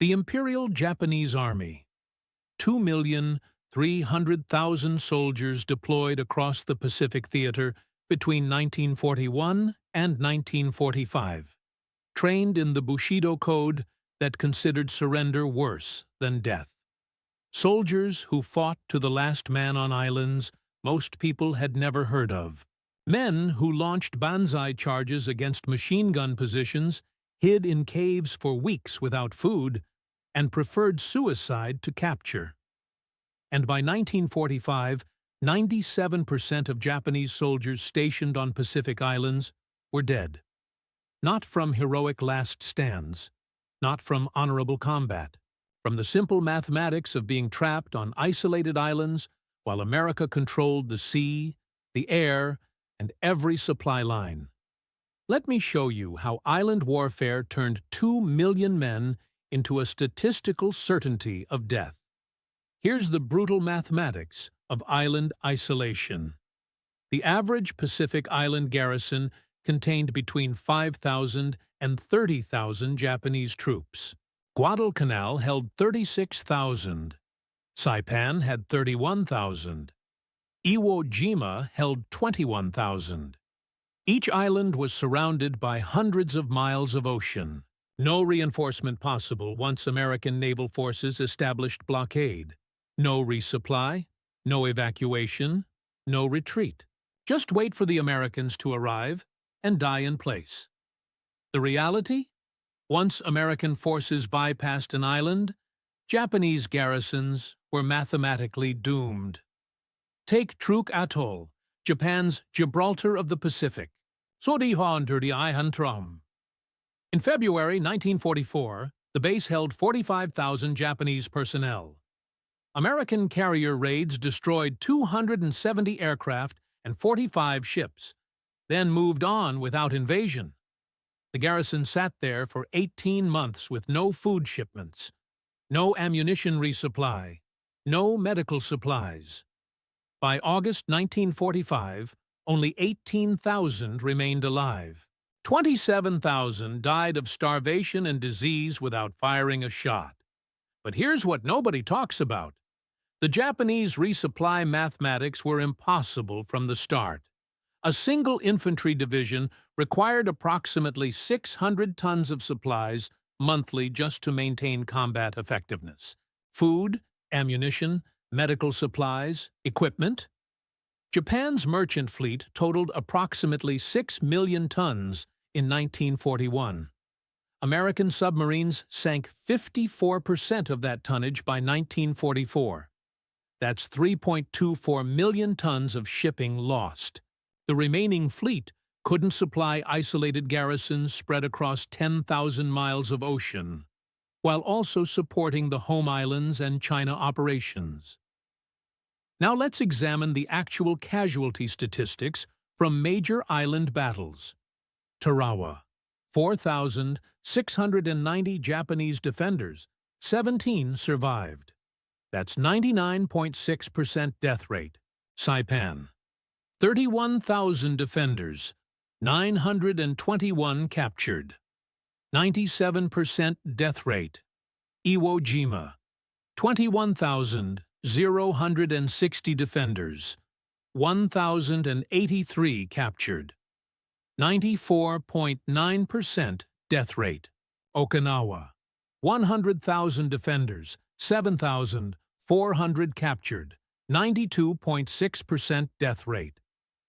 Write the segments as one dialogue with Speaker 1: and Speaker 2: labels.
Speaker 1: The Imperial Japanese Army, 2,300,000 soldiers deployed across the Pacific theater between 1941 and 1945, trained in the Bushido code that considered surrender worse than death. Soldiers who fought to the last man on islands most people had never heard of. Men who launched banzai charges against machine gun positions, hid in caves for weeks without food, and preferred suicide to capture. And by 1945, 97% of Japanese soldiers stationed on Pacific islands were dead. Not from heroic last stands, not from honorable combat, from the simple mathematics of being trapped on isolated islands while America controlled the sea, the air, and every supply line. Let me show you how island warfare turned 2 million men into a statistical certainty of death. Here's the brutal mathematics of island isolation. The average Pacific Island garrison contained between 5,000 and 30,000 Japanese troops. Guadalcanal held 36,000. Saipan had 31,000. Iwo Jima held 21,000. Each island was surrounded by hundreds of miles of ocean. No reinforcement possible once American naval forces established blockade. No resupply, no evacuation, no retreat. Just wait for the Americans to arrive and die in place. The reality? Once American forces bypassed an island, Japanese garrisons were mathematically doomed. Take Truk Atoll, Japan's Gibraltar of the Pacific. In February 1944, the base held 45,000 Japanese personnel. American carrier raids destroyed 270 aircraft and 45 ships, then moved on without invasion. The garrison sat there for 18 months with no food shipments, no ammunition resupply, no medical supplies. By August 1945, only 18,000 remained alive. 27,000 died of starvation and disease without firing a shot. But here's what nobody talks about. The Japanese resupply mathematics were impossible from the start. A single infantry division required approximately 600 tons of supplies monthly just to maintain combat effectiveness. Food, ammunition, medical supplies, equipment. Japan's merchant fleet totaled approximately 6 million tons in 1941. American submarines sank 54% of that tonnage by 1944. That's 3.24 million tons of shipping lost. The remaining fleet couldn't supply isolated garrisons spread across 10,000 miles of ocean, while also supporting the home islands and China operations. Now let's examine the actual casualty statistics from major island battles. Tarawa, 4,690 Japanese defenders, 17 survived. That's 99.6% death rate. Saipan, 31,000 defenders, 921 captured. 97% death rate. Iwo Jima, 21,060 defenders, 1,083 captured. 94.9% death rate. Okinawa, 100,000 defenders, 7,400 captured, 92.6% death rate.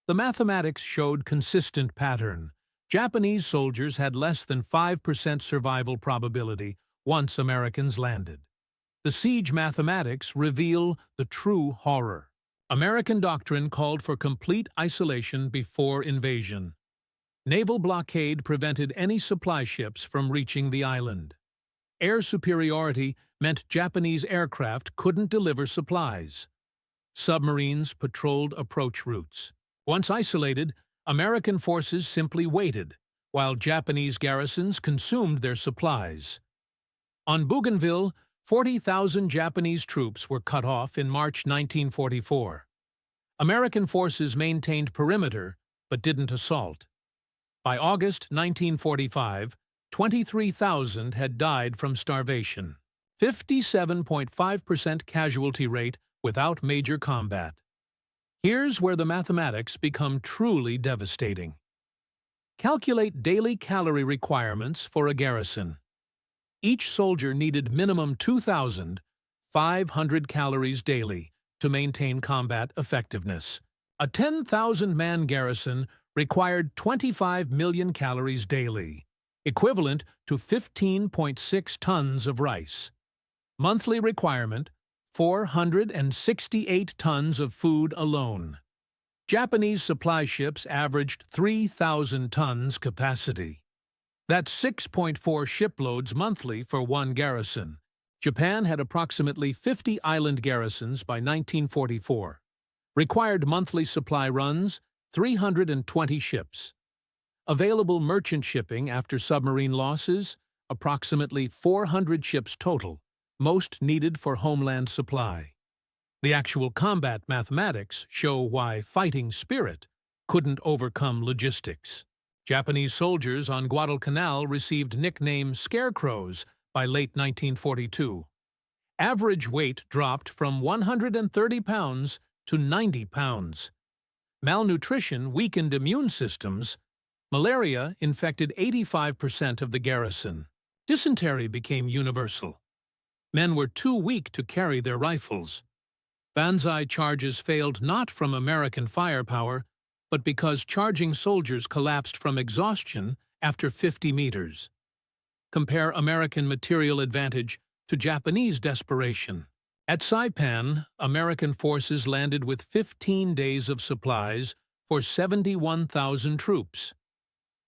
Speaker 1: The mathematics showed consistent pattern. Japanese soldiers had less than 5% survival probability once Americans landed. The siege mathematics reveal the true horror. American doctrine called for complete isolation before invasion. Naval blockade prevented any supply ships from reaching the island. Air superiority meant Japanese aircraft couldn't deliver supplies. Submarines patrolled approach routes. Once isolated, American forces simply waited, while Japanese garrisons consumed their supplies. On Bougainville, 40,000 Japanese troops were cut off in March 1944. American forces maintained perimeter, but didn't assault. By August 1945, 23,000 had died from starvation. 57.5% casualty rate without major combat. Here's where the mathematics become truly devastating. Calculate daily calorie requirements for a garrison. Each soldier needed minimum 2,500 calories daily to maintain combat effectiveness. A 10,000-man garrison required 25 million calories daily, equivalent to 15.6 tons of rice. Monthly requirement, 468 tons of food alone. Japanese supply ships averaged 3,000 tons capacity. That's 6.4 shiploads monthly for one garrison. Japan had approximately 50 island garrisons by 1944. Required monthly supply runs, 320 ships. Available merchant shipping after submarine losses, approximately 400 ships total, most needed for homeland supply. The actual combat mathematics show why fighting spirit couldn't overcome logistics. Japanese soldiers on Guadalcanal received nickname scarecrows by late 1942. Average weight dropped from 130 pounds to 90 pounds. Malnutrition weakened immune systems. Malaria infected 85% of the garrison. Dysentery became universal. Men were too weak to carry their rifles. Banzai charges failed not from American firepower, but because charging soldiers collapsed from exhaustion after 50 meters. Compare American material advantage to Japanese desperation. At Saipan, American forces landed with 15 days of supplies for 71,000 troops.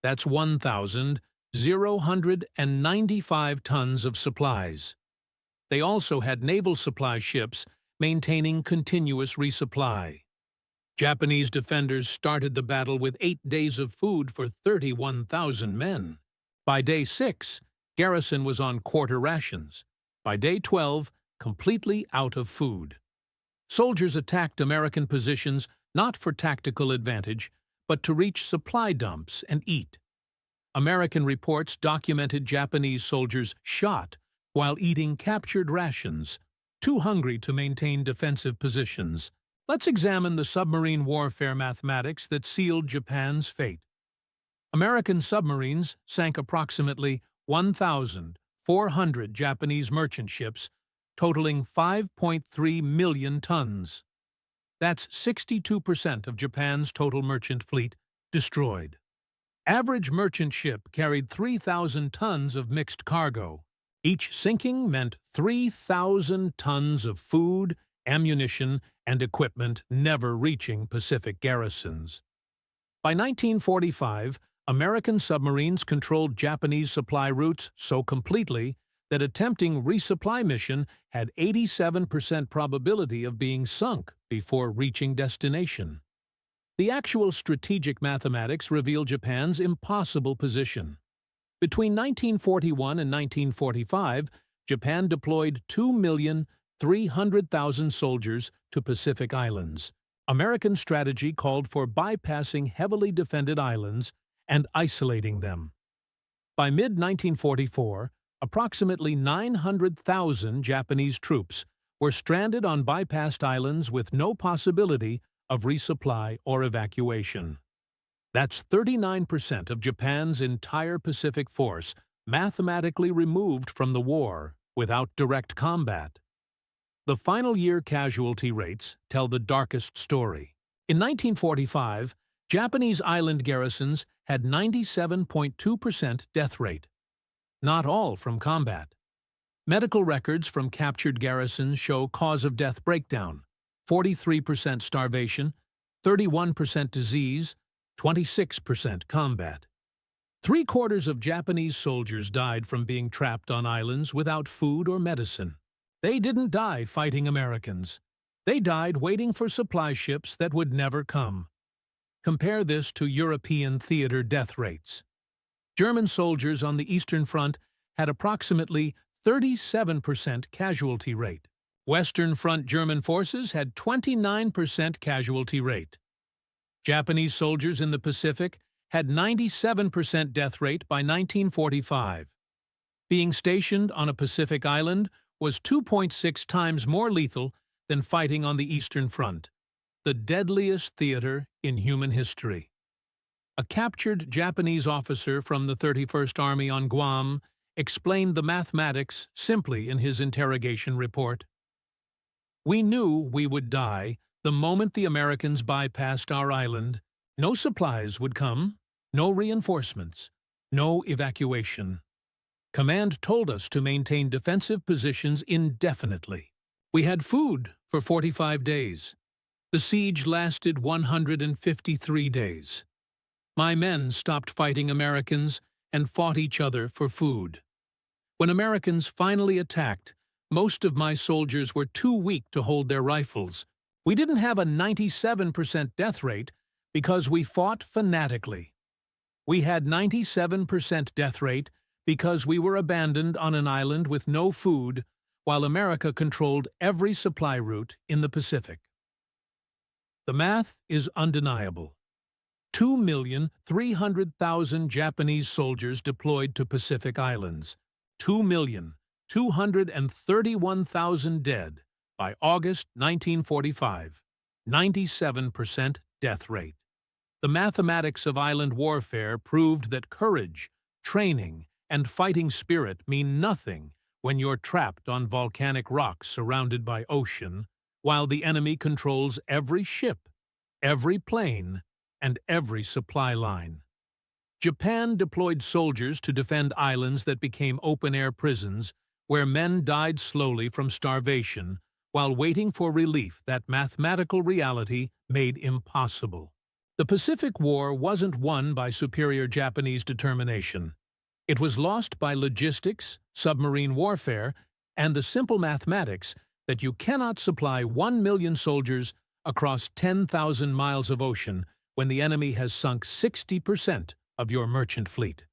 Speaker 1: That's 1,095 tons of supplies. They also had naval supply ships maintaining continuous resupply. Japanese defenders started the battle with 8 days of food for 31,000 men. By day 6, garrison was on quarter rations. By day 12, completely out of food. Soldiers attacked American positions not for tactical advantage, but to reach supply dumps and eat. American reports documented Japanese soldiers shot while eating captured rations, too hungry to maintain defensive positions. Let's examine the submarine warfare mathematics that sealed Japan's fate. American submarines sank approximately 1,400 Japanese merchant ships, totaling 5.3 million tons. That's 62% of Japan's total merchant fleet destroyed. Average merchant ship carried 3,000 tons of mixed cargo. Each sinking meant 3,000 tons of food, ammunition, and equipment never reaching Pacific garrisons. By 1945, American submarines controlled Japanese supply routes so completely that attempting resupply mission had 87% probability of being sunk before reaching destination. The actual strategic mathematics reveal Japan's impossible position. Between 1941 and 1945, Japan deployed 2,300,000 soldiers to Pacific islands. American strategy called for bypassing heavily defended islands and isolating them. By mid-1944, approximately 900,000 Japanese troops were stranded on bypassed islands with no possibility of resupply or evacuation. That's 39% of Japan's entire Pacific force mathematically removed from the war without direct combat. The final year casualty rates tell the darkest story. In 1945, Japanese island garrisons had 97.2% death rate. Not all from combat. Medical records from captured garrisons show cause of death breakdown: 43% starvation, 31% disease, 26% combat. 3/4 of Japanese soldiers died from being trapped on islands without food or medicine. They didn't die fighting Americans. They died waiting for supply ships that would never come. Compare this to European theater death rates. German soldiers on the Eastern Front had approximately 37% casualty rate. Western Front German forces had 29% casualty rate. Japanese soldiers in the Pacific had 97% death rate by 1945. Being stationed on a Pacific island was 2.6 times more lethal than fighting on the Eastern Front, the deadliest theater in human history. A captured Japanese officer from the 31st Army on Guam explained the mathematics simply in his interrogation report. "We knew we would die the moment the Americans bypassed our island. No supplies would come, no reinforcements, no evacuation. Command told us to maintain defensive positions indefinitely. We had food for 45 days. The siege lasted 153 days. My men stopped fighting Americans and fought each other for food. When Americans finally attacked, most of my soldiers were too weak to hold their rifles. We didn't have a 97% death rate because we fought fanatically. We had 97% death rate because we were abandoned on an island with no food while America controlled every supply route in the Pacific." The math is undeniable. 2,300,000 Japanese soldiers deployed to Pacific Islands. 2,231,000 dead by August 1945. 97% death rate. The mathematics of island warfare proved that courage, training, and fighting spirit mean nothing when you're trapped on volcanic rocks surrounded by ocean, while the enemy controls every ship, every plane, and every supply line. Japan deployed soldiers to defend islands that became open-air prisons where men died slowly from starvation while waiting for relief that mathematical reality made impossible. The Pacific War wasn't won by superior Japanese determination. It was lost by logistics, submarine warfare, and the simple mathematics that you cannot supply 1 million soldiers across 10,000 miles of ocean when the enemy has sunk 60% of your merchant fleet.